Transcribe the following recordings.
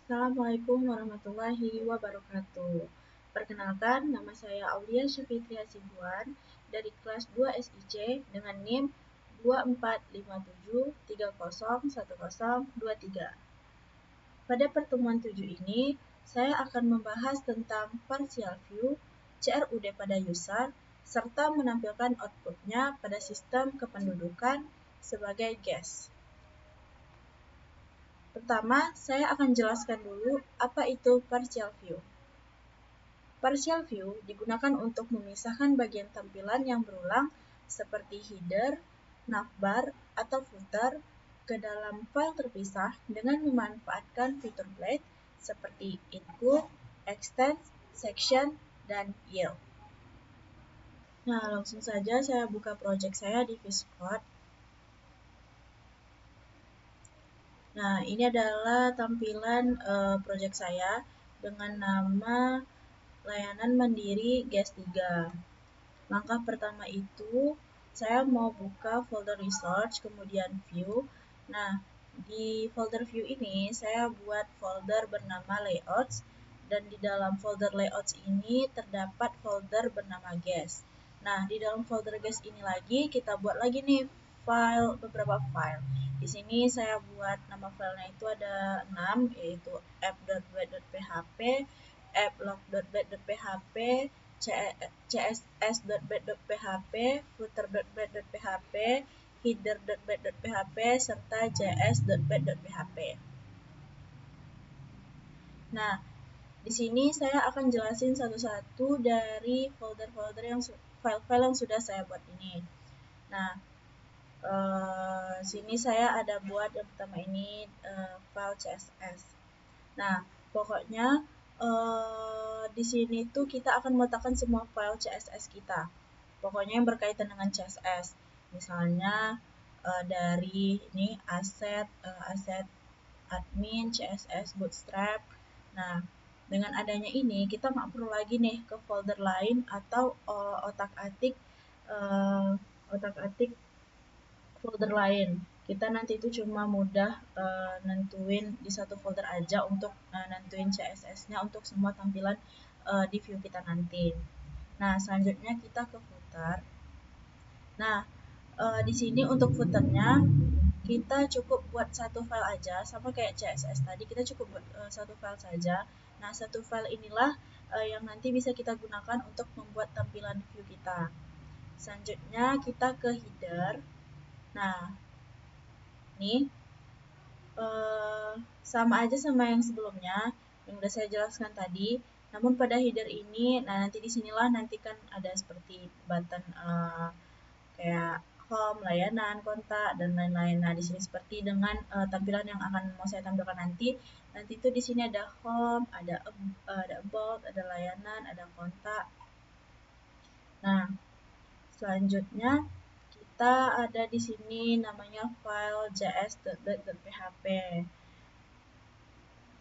Assalamualaikum warahmatullahi wabarakatuh. Perkenalkan, nama saya Aulia Syafitria Sibuan dari kelas 2 SIC dengan NIM 2457301023. Pada pertemuan 7 ini, saya akan membahas tentang partial view, CRUD pada user, serta menampilkan outputnya pada sistem kependudukan sebagai guest. Pertama, saya akan jelaskan dulu apa itu partial view. Partial view digunakan untuk memisahkan bagian tampilan yang berulang seperti header, navbar, atau footer ke dalam file terpisah dengan memanfaatkan fitur blade seperti include, extend, section, dan yield. Nah, langsung saja saya buka project saya di VS Code. Nah, ini adalah tampilan project saya dengan nama layanan mandiri GES3. Langkah pertama itu, saya mau buka folder research, kemudian view. Nah, di folder view ini, saya buat folder bernama layouts, dan di dalam folder layouts ini terdapat folder bernama guest. Nah, di dalam folder guest ini lagi, kita buat lagi nih beberapa file. Di sini saya buat nama filenya itu ada 6, yaitu app.bat.php, applog.bat.php, css.bat.php, footer.bat.php, header.bat.php, serta js.bat.php. Nah, di sini saya akan jelasin satu-satu dari folder-folder file-file yang sudah saya buat ini. Nah, sini saya ada buat yang pertama ini file CSS. Nah, pokoknya di sini tuh kita akan meletakkan semua file CSS kita. Pokoknya yang berkaitan dengan CSS. Misalnya dari ini aset admin, CSS bootstrap. Nah, dengan adanya ini kita nggak perlu lagi nih ke folder lain atau otak-atik folder lain. Kita nanti itu cuma mudah nentuin di satu folder aja untuk nentuin CSS-nya untuk semua tampilan di view kita nanti. Nah, selanjutnya kita ke footer. Nah, di sini untuk footernya kita cukup buat satu file aja, sama kayak CSS tadi, kita cukup buat satu file saja. Nah, satu file inilah yang nanti bisa kita gunakan untuk membuat tampilan view kita. Selanjutnya kita ke header. Nah, ini sama aja sama yang sebelumnya, yang udah saya jelaskan tadi. Namun pada header ini, nah nanti disinilah nanti kan ada seperti button kayak home, layanan, kontak, dan lain-lain. Nah, di sini seperti dengan tampilan yang akan mau saya tampilkan nanti. Nanti itu di sini ada home, ada about, ada layanan, ada kontak. Nah, selanjutnya kita ada di sini namanya file js.bat.php.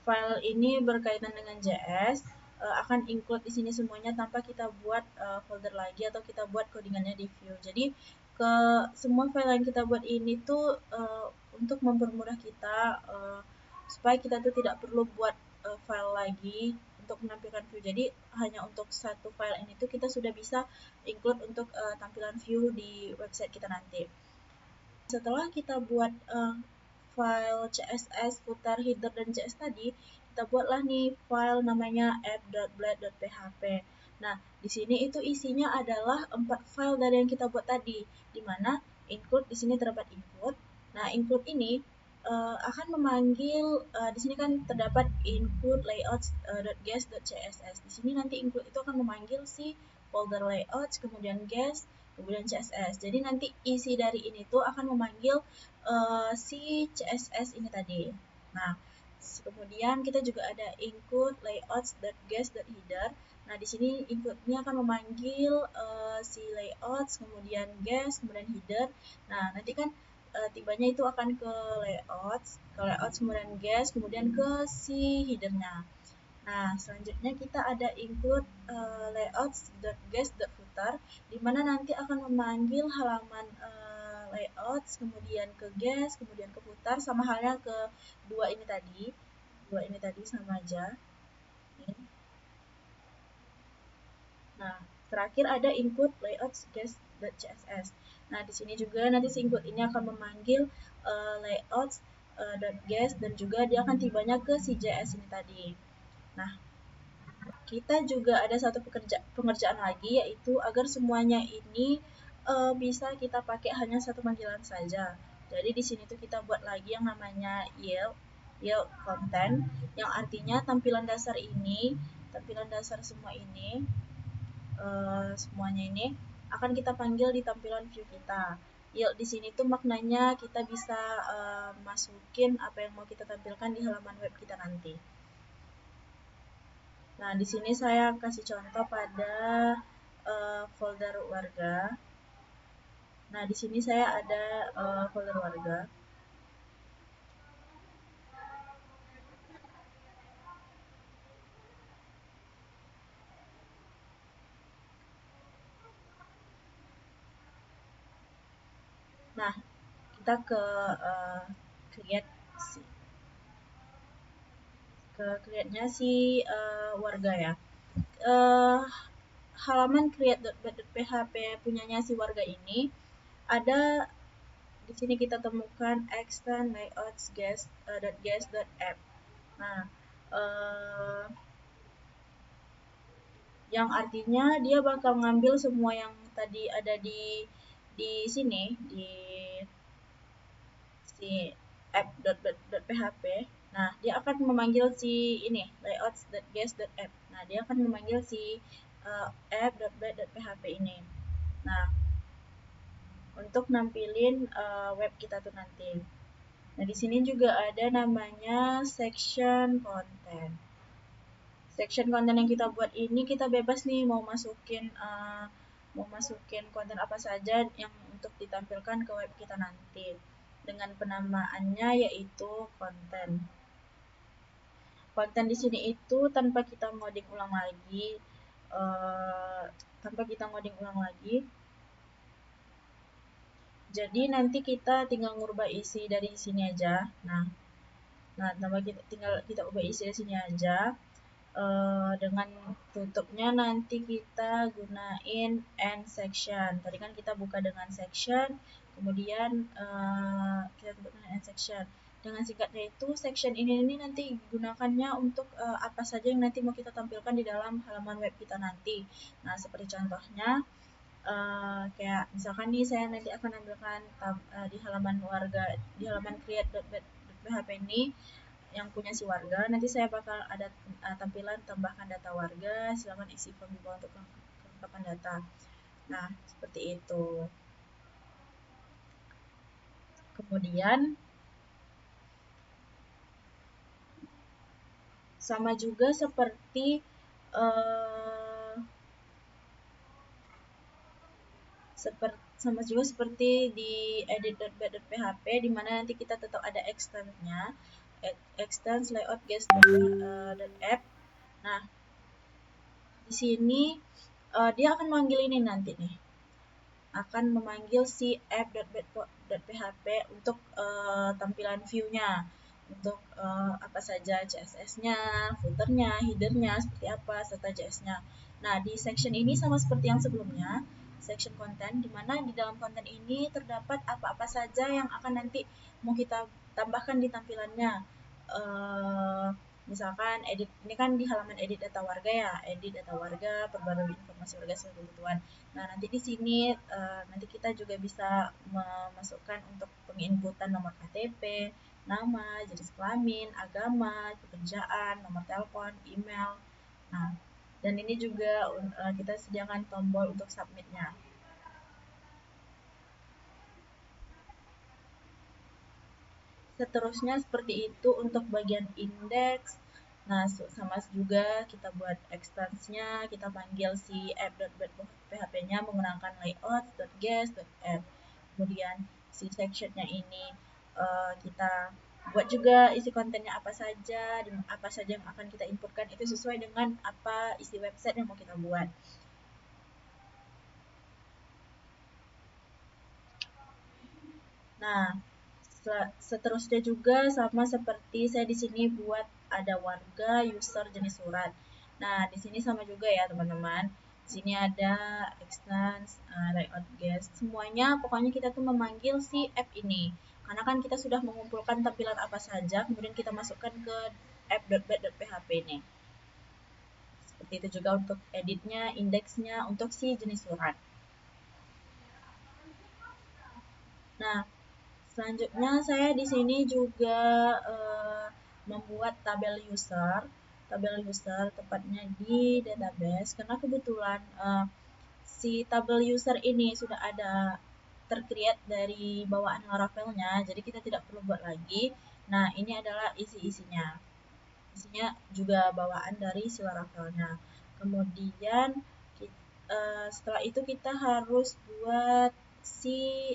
File ini berkaitan dengan JS, akan include di sini semuanya tanpa kita buat folder lagi atau kita buat codingannya di view. Jadi ke semua file yang kita buat ini tuh untuk mempermudah kita supaya kita tuh tidak perlu buat file lagi untuk menampilkan view. Jadi hanya untuk satu file ini tuh kita sudah bisa include untuk tampilan view di website kita nanti. Setelah kita buat file CSS, footer, header, dan JS tadi, kita buatlah nih file namanya app.blade.php. Nah, di sini itu isinya adalah 4 file dari yang kita buat tadi, di mana include di sini terdapat include. Nah, include ini akan memanggil di sini kan terdapat include layouts.guest.css. Di sini nanti include itu akan memanggil si folder layouts, kemudian guest, kemudian CSS. Jadi nanti isi dari ini tuh akan memanggil si CSS ini tadi. Nah, kemudian kita juga ada include layouts.guest.header. Nah, di sini include-nya akan memanggil si layouts, kemudian guest, kemudian header. Nah, nanti kan tibanya itu akan ke layouts, kemudian guest, kemudian ke si headernya. Nah, selanjutnya kita ada include layouts.guest.footer, di mana nanti akan memanggil halaman layouts, kemudian ke guest, kemudian ke footer, sama halnya ke dua ini tadi, dua ini tadi sama aja. Nah, terakhir ada input layout guest.css. Nah, di sini juga nanti si input ini akan memanggil layout .guest dan juga dia akan tibanya ke si JS ini tadi. Nah, kita juga ada satu pengerjaan lagi, yaitu agar semuanya ini bisa kita pakai hanya satu panggilan saja. Jadi di sini tuh kita buat lagi yang namanya yield content, yang artinya tampilan dasar semua ini, semuanya ini akan kita panggil di tampilan view kita. Yield di sini tuh maknanya kita bisa masukin apa yang mau kita tampilkan di halaman web kita nanti. Nah, di sini saya kasih contoh pada folder warga. Nah, di sini saya ada folder warga. Nah, kita ke create-nya si warga ya. Halaman create.php punyanya si warga ini ada di sini kita temukan extend layouts guest.app. Nah, yang artinya dia bakal ngambil semua yang tadi ada di sini di si app.php. Nah, dia akan memanggil si ini layouts.guest.app. Nah, dia akan memanggil si app.php ini. Nah, untuk nampilin web kita tuh nanti. Nah, di sini juga ada namanya section content. Section konten yang kita buat ini kita bebas nih mau masukin konten apa saja yang untuk ditampilkan ke web kita nanti dengan penamaannya yaitu konten. Konten di sini itu tanpa kita ngoding ulang lagi, jadi nanti kita tinggal ngubah isi dari sini aja. Nah, tinggal kita ubah isi dari sini aja. Dengan tutupnya nanti kita gunain end section. Tadi kan kita buka dengan section, kemudian kita tutup dengan end section. Dengan singkatnya itu section ini nanti gunakannya untuk apa saja yang nanti mau kita tampilkan di dalam halaman web kita nanti. Nah, seperti contohnya kayak misalkan nih saya nanti akan tampilkan di halaman create.php ini yang punya si warga, nanti saya bakal ada tampilan tambahkan data warga, silakan isi form di bawah untuk kelengkapan data. Nah, seperti itu. Kemudian sama juga seperti di edit.php di mana nanti kita tetap ada extend-nya, extend layout guest.app. Nah, di sini dia akan memanggil ini nanti nih. Akan memanggil si app.php untuk tampilan view-nya. Untuk apa saja CSS-nya, footer-nya, header-nya, seperti apa, serta JS-nya. Nah, di section ini sama seperti yang sebelumnya, section content, di mana di dalam konten ini terdapat apa-apa saja yang akan nanti mau kita tambahkan di tampilannya. Misalkan edit, ini kan di halaman edit data warga ya, edit data warga, perbarui informasi warga sesuai kebutuhan. Nah, nanti di sini nanti kita juga bisa memasukkan untuk penginputan nomor KTP, nama, jenis kelamin, agama, pekerjaan, nomor telepon, email. Nah, dan ini juga kita sediakan tombol untuk submit-nya. Seterusnya seperti itu untuk bagian indeks. Nah, sama juga kita buat extends-nya, kita panggil si app.php-nya menggunakan layout.guest.app. Kemudian si section-nya ini kita buat juga isi kontennya apa saja, dan apa saja yang akan kita inputkan itu sesuai dengan apa isi website yang mau kita buat. Nah, seterusnya juga sama seperti saya di sini buat ada warga, user, jenis surat. Nah, di sini sama juga ya teman-teman. Di sini ada extends, layout guest. Semuanya pokoknya kita tuh memanggil si app ini. Karena kan kita sudah mengumpulkan tampilan apa saja, kemudian kita masukkan ke app.bat.php ini. Seperti itu juga untuk editnya, indeksnya, untuk si jenis surat. Nah, selanjutnya saya di sini juga membuat tabel user tepatnya di database karena kebetulan si tabel user ini sudah ada tercreate dari bawaan Laravelnya, jadi kita tidak perlu buat lagi. Nah, ini adalah isinya juga bawaan dari si Laravelnya. Kemudian setelah itu kita harus buat si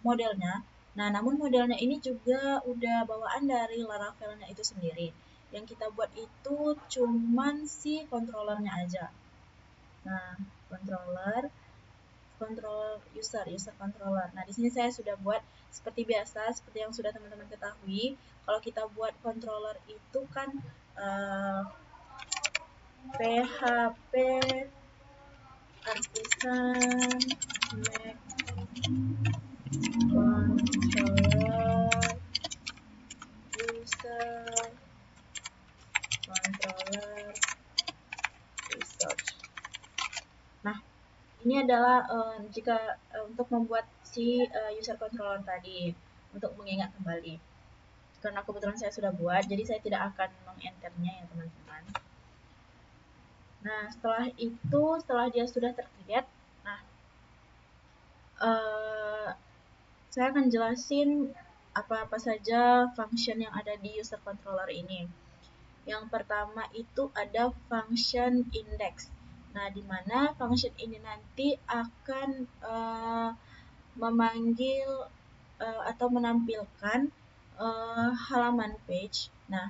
modelnya. Nah, namun modelnya ini juga udah bawaan dari Laravelnya itu sendiri. Yang kita buat itu cuman si controllernya aja. Nah, controller user controller. Nah, di sini saya sudah buat seperti biasa, seperti yang sudah teman-teman ketahui. Kalau kita buat controller itu kan PHP artisan make controller user controller research. Nah, ini adalah jika untuk membuat si user controller tadi untuk mengingat kembali. Karena kebetulan saya sudah buat, jadi saya tidak akan mengenternya ya teman-teman. Nah, setelah dia sudah tercreate, nah saya akan jelasin apa-apa saja function yang ada di user controller ini. Yang pertama itu ada function index. Nah, di mana function ini nanti akan memanggil atau menampilkan halaman page. Nah,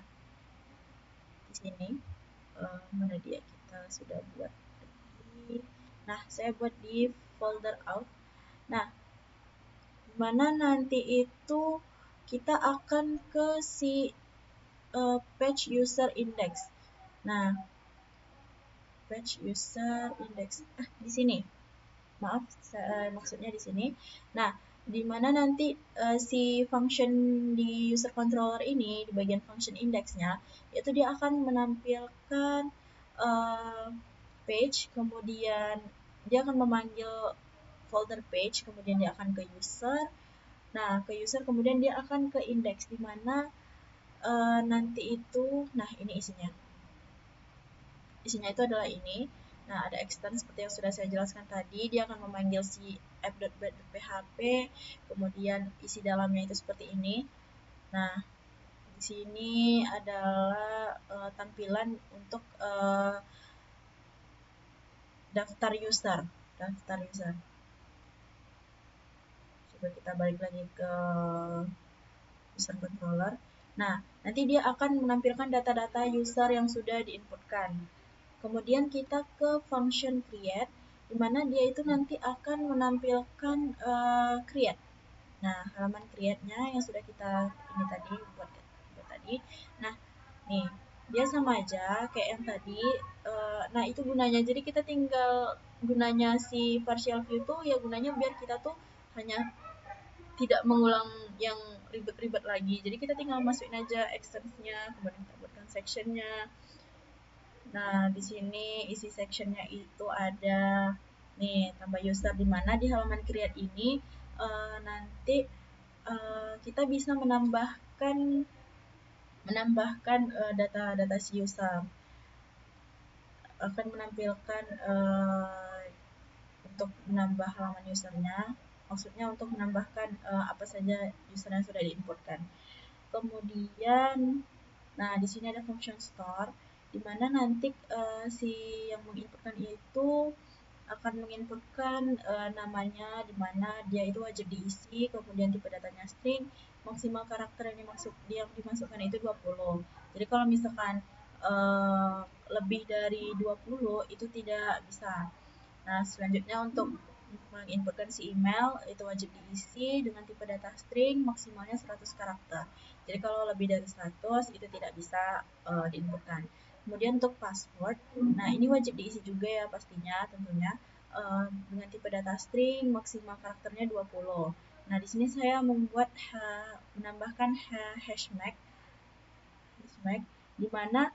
di sini mana dia kita sudah buat. Nah, saya buat di folder out. Nah, mana nanti itu kita akan ke si page user index. Nah, page user index di sini. Maaf, maksudnya di sini. Nah, di mana nanti si function di user controller ini di bagian function indexnya itu dia akan menampilkan page, kemudian dia akan memanggil folder page, kemudian dia akan ke user. Nah, ke user kemudian dia akan ke index di mana nanti itu, nah ini isinya. Isinya itu adalah ini. Nah, ada extend seperti yang sudah saya jelaskan tadi, dia akan memanggil si app.php, kemudian isi dalamnya itu seperti ini. Nah, di sini adalah tampilan untuk daftar user. Coba kita balik lagi ke user controller. Nah, nanti dia akan menampilkan data-data user yang sudah diinputkan. Kemudian kita ke function create, di mana dia itu nanti akan menampilkan create. Nah, halaman create-nya yang sudah kita ini tadi buat tadi. Nah, nih dia sama aja kayak yang tadi. Nah, itu gunanya. Jadi kita tinggal gunanya si partial view tuh ya gunanya biar kita tuh hanya tidak mengulang yang ribet-ribet lagi. Jadi kita tinggal masukin aja extensnya, kemudian kita buatkan sectionnya. Nah, di sini isi sectionnya itu ada nih tambah user, di mana di halaman create ini nanti kita bisa menambahkan data-data si user. Akan menampilkan untuk menambah halaman usernya, maksudnya untuk menambahkan apa saja user yang sudah diinputkan. Kemudian, nah di sini ada function store, di mana nanti si yang menginputkan itu akan menginputkan namanya, di mana dia itu wajib diisi, kemudian tipe datanya string, maksimal karakter yang dimasukkan itu 20. Jadi kalau misalkan lebih dari 20 itu tidak bisa. Nah, selanjutnya untuk menginputkan si email itu wajib diisi dengan tipe data string maksimalnya 100 karakter. Jadi kalau lebih dari 100 itu tidak bisa diinputkan. Kemudian untuk password, nah ini wajib diisi juga ya pastinya tentunya dengan tipe data string maksimal karakternya 20. Nah, di sini saya menambahkan hashmark di mana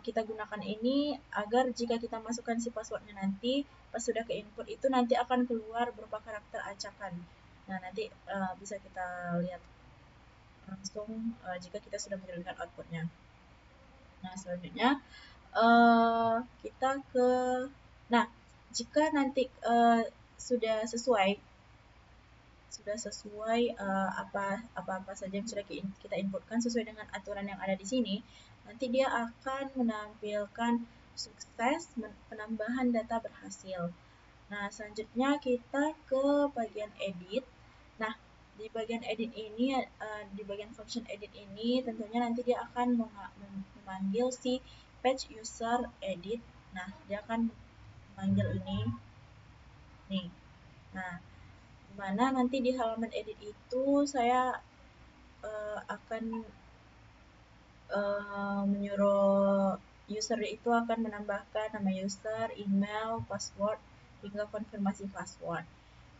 kita gunakan ini agar jika kita masukkan si passwordnya nanti pas sudah ke input itu nanti akan keluar berupa karakter acakan. Nah, nanti bisa kita lihat langsung jika kita sudah mengirimkan outputnya. Nah, selanjutnya kita ke, nah jika nanti sudah sesuai apa saja yang sudah kita inputkan sesuai dengan aturan yang ada di sini, nanti dia akan menampilkan sukses penambahan data berhasil. Nah, selanjutnya kita ke bagian edit. Nah, di bagian edit ini, di bagian function edit ini, tentunya nanti dia akan memanggil si page user edit. Nah, dia akan memanggil ini, nih. Nah, dimana nanti di halaman edit itu saya akan menyuruh user itu akan menambahkan nama user, email, password, hingga konfirmasi password.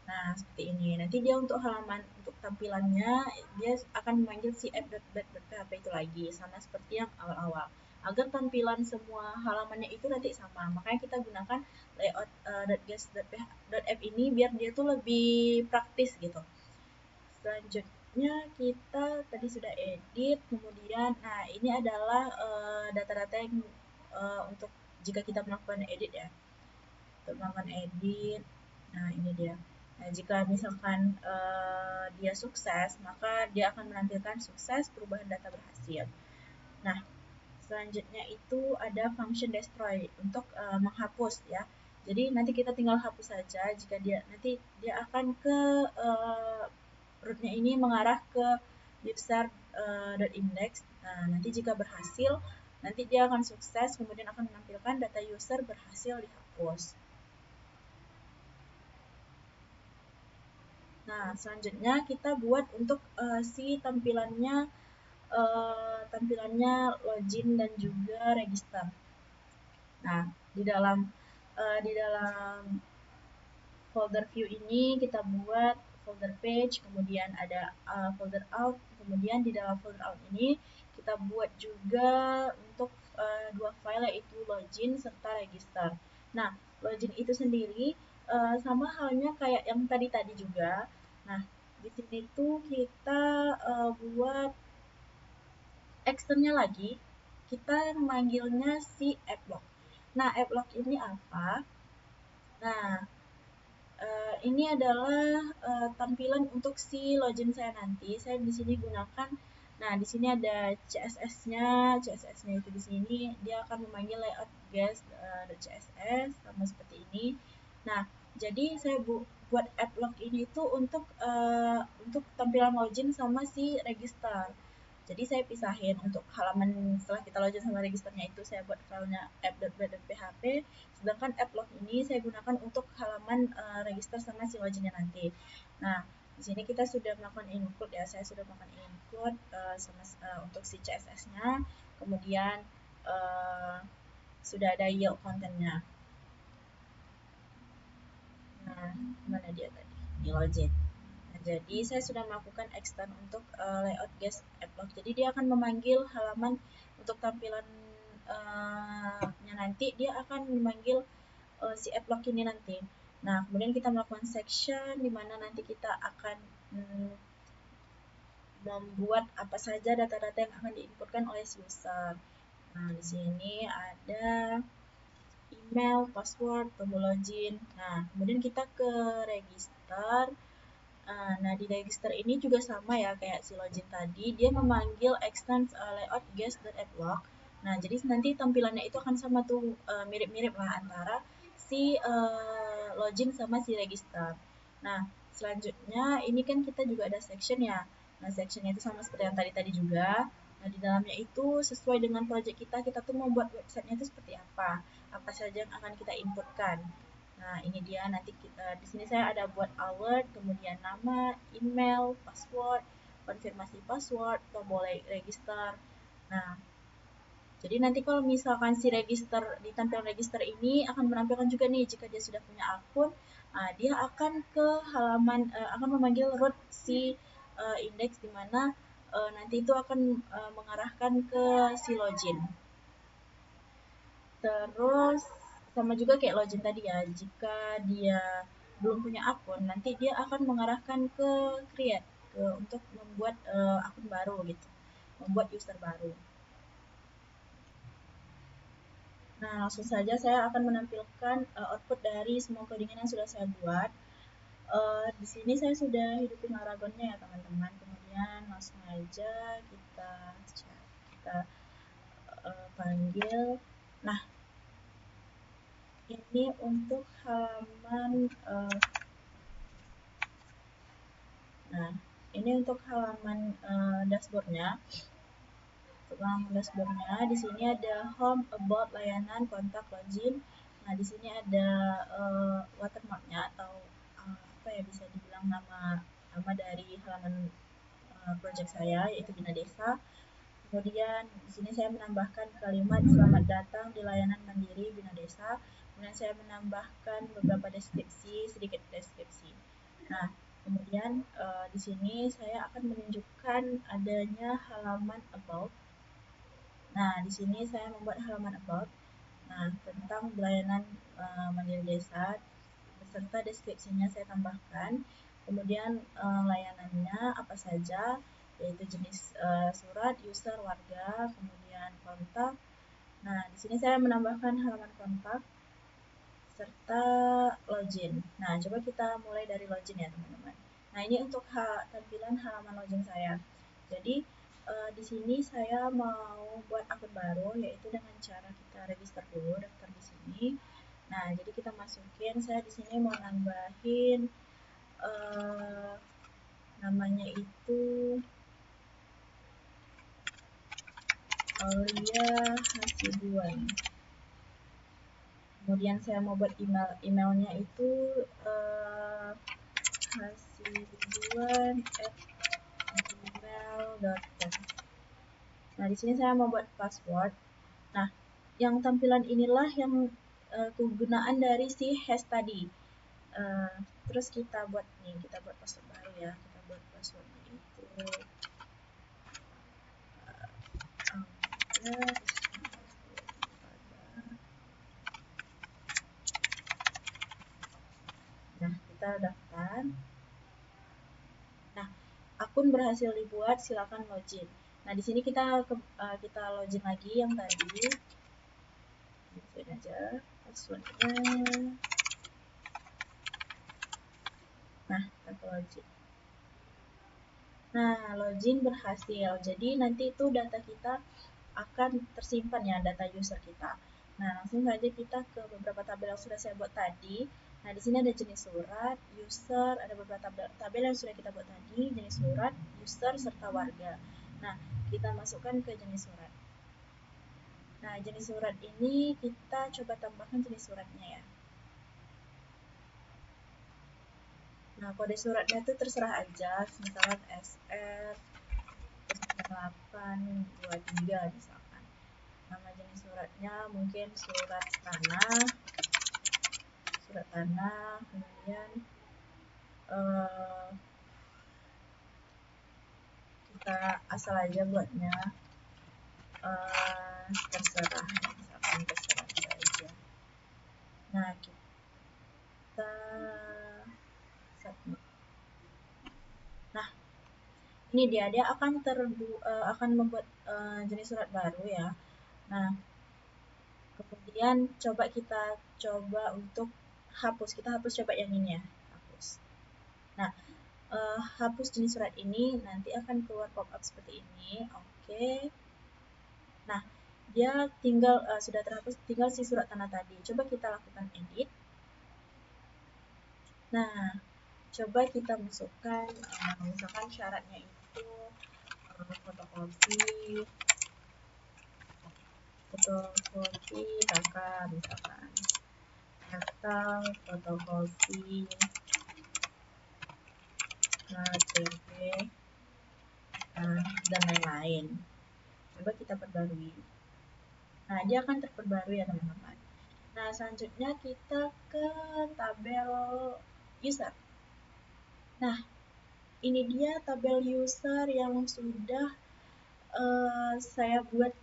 Nah, seperti ini. Nanti dia untuk halaman, untuk tampilannya, dia akan memanggil si app.bat.php itu lagi, sama seperti yang awal-awal. Agar tampilan semua halamannya itu nanti sama. Makanya kita gunakan layout .guest.app ini biar dia tuh lebih praktis gitu. Selanjutnya kita tadi sudah edit, kemudian, nah ini adalah data-data yang untuk jika kita melakukan edit ya. Untuk melakukan edit, nah ini dia. Nah, jika misalkan dia sukses, maka dia akan menampilkan sukses perubahan data berhasil. Nah, selanjutnya itu ada function destroy untuk menghapus ya. Jadi nanti kita tinggal hapus saja jika nanti dia akan ke rootnya ini mengarah ke user.index. Nah, nanti jika berhasil, nanti dia akan sukses, kemudian akan menampilkan data user berhasil dihapus. Nah, selanjutnya kita buat untuk si tampilannya login dan juga register. Nah, di dalam folder view ini kita buat folder page, kemudian ada folder out, kemudian di dalam folder out ini kita buat juga untuk dua file yaitu login serta register. Nah, login itu sendiri sama halnya kayak yang tadi juga. Nah, di sini tuh kita buat externnya lagi, kita memanggilnya si applock. Nah, applock ini apa? Nah, ini adalah tampilan untuk si login saya nanti. Saya di sini gunakan, nah di sini ada CSS-nya, CSS-nya itu di sini dia akan memanggil layout guest.css sama seperti ini. Nah, jadi saya buat applock ini itu untuk tampilan login sama si register. Jadi saya pisahin untuk halaman setelah kita login sama registernya itu saya buat filenya app.bat.php, sedangkan applog ini saya gunakan untuk halaman register sama si loginnya nanti. Nah, di sini kita sudah melakukan include ya, saya sudah melakukan include untuk si CSS-nya, kemudian sudah ada yield kontennya. Nah, mana dia tadi? Di login. Jadi saya sudah melakukan extend untuk layout guest applog. Jadi dia akan memanggil halaman untuk tampilannya nanti dia akan memanggil si applog ini nanti. Nah, kemudian kita melakukan section di mana nanti kita akan membuat apa saja data-data yang akan diinputkan oleh si user. Nah, di sini ada email, password, tombol login. Nah, kemudian kita ke register. Nah, di register ini juga sama ya kayak si login tadi, dia memanggil extend layout guest.applog. Nah, jadi nanti tampilannya itu akan sama tuh, mirip-mirip lah antara si login sama si register. Nah, selanjutnya ini kan kita juga ada section ya. Nah, sectionnya itu sama seperti yang tadi juga. Nah, di dalamnya itu sesuai dengan project kita tuh mau buat websitenya itu seperti apa saja yang akan kita inputkan. Nah, ini dia nanti kita di sini saya ada buat alert, kemudian nama, email, password, konfirmasi password, tombol register. Nah, jadi nanti kalau misalkan si register di tampilan register ini akan menampilkan juga nih jika dia sudah punya akun, dia akan ke halaman akan memanggil root si index di mana nanti itu akan mengarahkan ke si login. Terus sama juga kayak login tadi ya, jika dia belum punya akun, nanti dia akan mengarahkan ke create, untuk membuat akun baru gitu, membuat user baru. Nah, langsung saja saya akan menampilkan output dari semua codingan yang sudah saya buat. Di sini saya sudah hidupin Laragonnya ya teman-teman. Kemudian langsung aja kita panggil. Nah, ini untuk halaman dashboardnya. Dashboardnya di sini ada home, about, layanan, kontak, login. Nah, di sini ada watermarknya atau apa ya, bisa dibilang nama dari halaman project saya, yaitu Bina Desa. Kemudian di sini saya menambahkan kalimat selamat datang di layanan mandiri Bina Desa. Kemudian saya menambahkan beberapa sedikit deskripsi. Nah, kemudian di sini saya akan menunjukkan adanya halaman about. Nah, di sini saya membuat halaman about. Nah, tentang layanan mandiri desa beserta deskripsinya saya tambahkan. Kemudian layanannya apa saja, yaitu jenis surat, user, warga, kemudian kontak. Nah, di sini saya menambahkan halaman kontak serta login. Nah, coba kita mulai dari login ya, teman-teman. Nah, ini untuk tampilan halaman login saya. Jadi, di sini saya mau buat akun baru, yaitu dengan cara kita register dulu, daftar di sini. Nah, jadi kita masukin, saya di sini mau nambahin namanya itu Aulia Hasibuan. Kemudian saya mau buat emailnya itu hasibuan@gmail.com. Nah, di sini saya mau buat password. Nah, yang tampilan inilah yang kegunaan dari si hash tadi. Terus kita buat password baru ya. Kita buat passwordnya itu Nah, kita daftar. Nah, akun berhasil dibuat, silakan login. Nah, di sini kita login lagi yang tadi. Masukin aja passwordnya. Nah, kita login. Nah, login berhasil. Jadi nanti itu data kita akan tersimpan ya, data user kita. Nah, langsung saja kita ke beberapa tabel yang sudah saya buat tadi. Nah, di sini ada jenis surat, user, ada beberapa tabel yang sudah kita buat tadi, jenis surat, user, serta warga. Nah, kita masukkan ke jenis surat. Nah, jenis surat ini kita coba tambahkan jenis suratnya ya. Nah, kode suratnya itu terserah aja, misalnya SR 0823 misalkan. Nama jenis suratnya mungkin surat tanah, kemudian kita asal aja buatnya terserah, misalkan terserah saja. Nah, kita submit. Nah, ini dia akan membuat jenis surat baru ya. Nah, kemudian kita coba untuk hapus. Kita hapus coba yang ini ya, hapus. Nah, hapus jenis surat ini nanti akan keluar pop-up seperti ini. Oke. Nah, dia tinggal sudah terhapus, tinggal si surat tanah tadi. Coba kita lakukan edit. Nah, coba kita masukkan misalkan syaratnya itu fotokopi kakak misalkan. atau fotokopi KTP dan lain-lain. Coba kita perbarui. Nah, dia akan terperbarui ya teman-teman. Nah, selanjutnya kita ke tabel user. Nah, ini dia tabel user yang sudah saya buat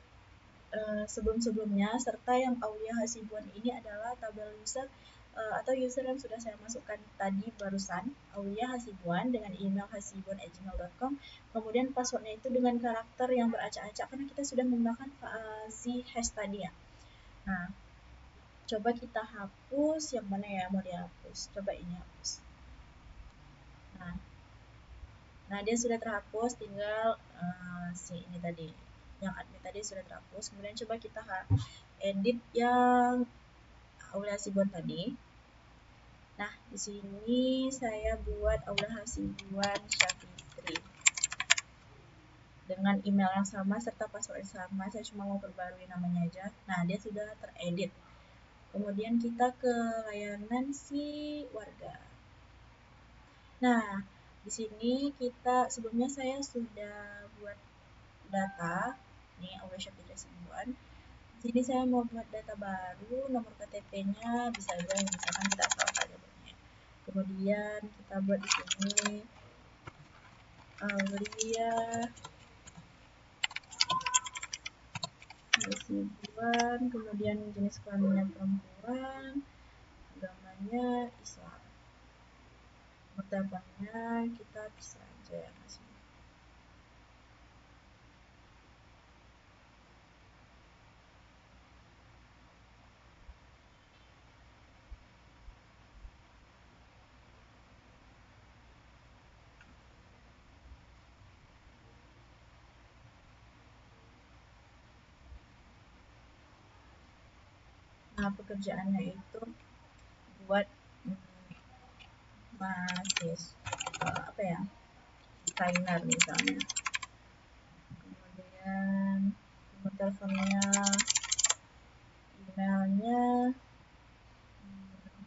sebelum-sebelumnya, serta yang Aulia Hasibuan ini adalah tabel user atau user yang sudah saya masukkan tadi barusan, Aulia Hasibuan dengan email hasibuan@gmail.com. Kemudian passwordnya itu dengan karakter yang beracak-acak karena kita sudah menggunakan si hash tadi ya. Nah, coba kita hapus yang mana ya mau dihapus. Coba ini hapus. Nah, dia sudah terhapus, tinggal si ini tadi, yang admin tadi sudah terhapus. Kemudian coba kita edit yang Aulia Hasibuan tadi. Nah, di sini saya buat Aulia Hasibuan Syafitri dengan email yang sama serta password yang sama. Saya cuma mau perbarui namanya aja. Nah, dia sudah teredit. Kemudian kita ke layanan si warga. Nah, di sini kita sebelumnya saya sudah buat data. Ini Aulia Syafitri Hasibuan. Di sini saya mau buat data baru, nomor KTP-nya bisa aja, misalkan kita asal aja buatnya. Kemudian kita buat di sini Aulia Hasibuan, kemudian jenis kelaminnya perempuan, agamanya Islam. Teleponnya kita bisa aja ya masih. Nah, pekerjaannya itu buat mahasiswa apa ya, trainer misalnya. Kemudian nomor teleponnya, emailnya,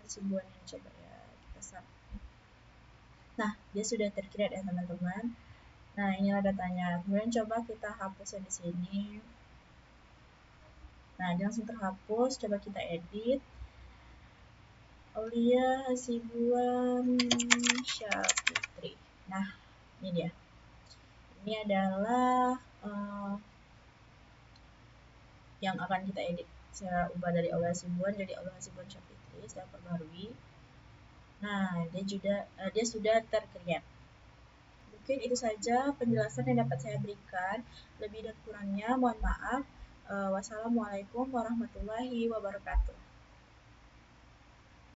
Hasibuan yang coba ya kita submit. Nah, dia sudah tercreate ya teman-teman. Nah, inilah datanya. Kemudian coba kita hapus yang di sini. Nah, dia langsung terhapus. Coba kita edit. Aulia Hasibuan Syafitri. Nah, ini dia. Ini adalah yang akan kita edit. Saya ubah dari Aulia Hasibuan jadi Aulia Hasibuan Syafitri. Saya perbarui. Nah, dia sudah tercreate. Mungkin itu saja penjelasan yang dapat saya berikan. Lebih dan kurangnya mohon maaf. Wassalamualaikum warahmatullahi wabarakatuh.